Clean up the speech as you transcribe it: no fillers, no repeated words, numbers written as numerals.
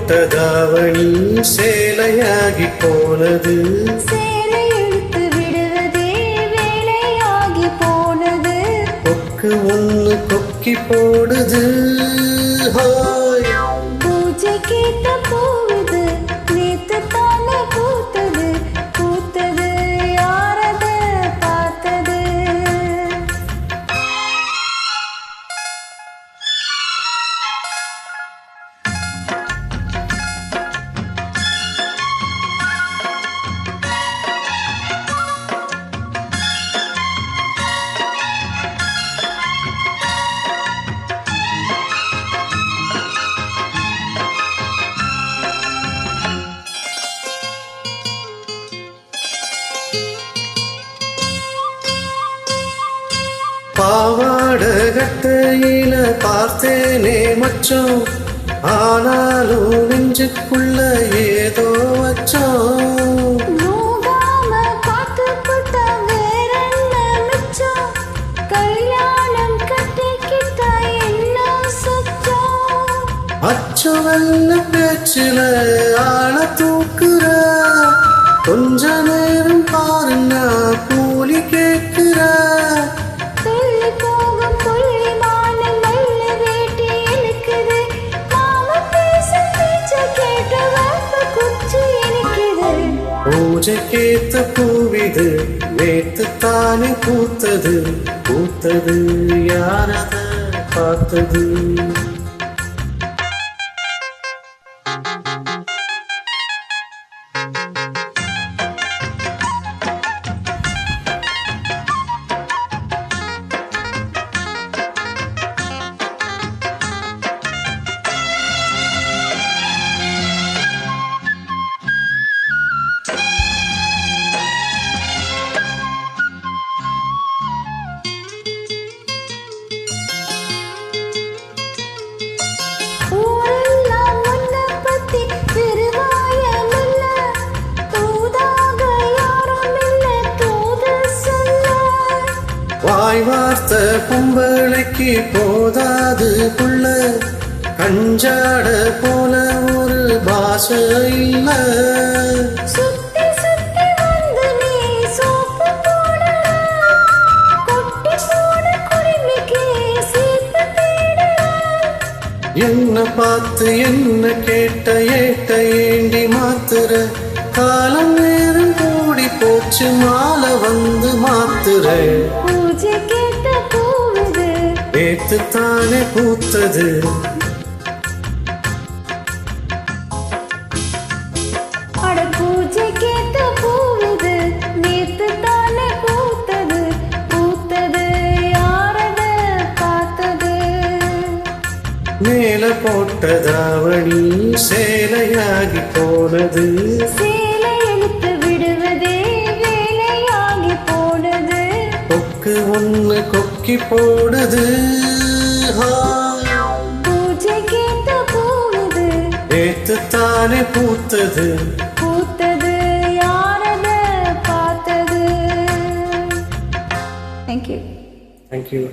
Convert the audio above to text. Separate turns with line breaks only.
போட்டதாவணி சேலையாகி போனது.
சேலை இழுத்து விடுவதே வேலையாகி போனது.
கொக்கு ஒன்று கொக்கி போடுது.
பூஜை கேட்ட போகுது நேத்து தானே பூத்தது. பூத்தது யாரத பார்த்தது.
பாவாட கட்டையில பார்த்தேனே மச்சம், ஆனாலும் நெஞ்சுக்குள்ள ஏதோ வச்சோம்.
நோகாம பார்த்துக்கிட்ட வேறென்ன மிச்சம். கல்யாணம் கட்டிக்கிட்டா என்ன சுச்சம்.
அச்சவல்ல பேச்சில ஆள தூக்குற, கொஞ்ச நேரம் பாருன்னா கூலி கேட்கிற.
துள்ளி போகும் புள்ளி மானம் வெள்ளை வேட்டி இழுக்குது. மாம பேசும் பேச்ச கேட்டு வந்த குச்சி இனிக்குது.
பூஜைக்கேத்த பூவிது நேத்து தானே பூத்தது. பூத்தது யாரத பார்த்தது.
ஊரெல்லாம் உன்னை பத்தி பெருவாயம் இல்ல. தூதாக யாரும் இல்ல தூது சொல்ல.
வாய் வார்த்த பொம்பளைக்கு போதாது புள்ள, கஞ்சாட போல ஒரு பாஷை இல்ல.
சுத்தி சுத்தி வந்து நீ சோப்பு போடுற. கொட்டி போன குருவிக்கு சீப்பு தேடுற.
என்ன பார்த்து என்ன கேட்ட ஏட்ட ஏண்டி மாத்துற. காலம் நேரம் கூடி போச்சு மாலை வந்து மாத்துற.
பூஜை கேட்ட போகுது
நேத்து தானே பூத்தது.
அட பூஜை கேட்ட போகுது நேத்து தானே பூத்தது. பூத்தது யாரத பார்த்தது.
மேல போட்டதாவணி சேலையாகி போனது.
சேலை இழுத்து விடுவதே வேலையாகி போனது.
கொக்கு ஒன்று கொக்கி போடுது.
பூஜை கேட்ட போகுது
நேத்து தானே பூத்தது.
பூத்தது யாரத பார்த்தது. Thank you.
Thank you.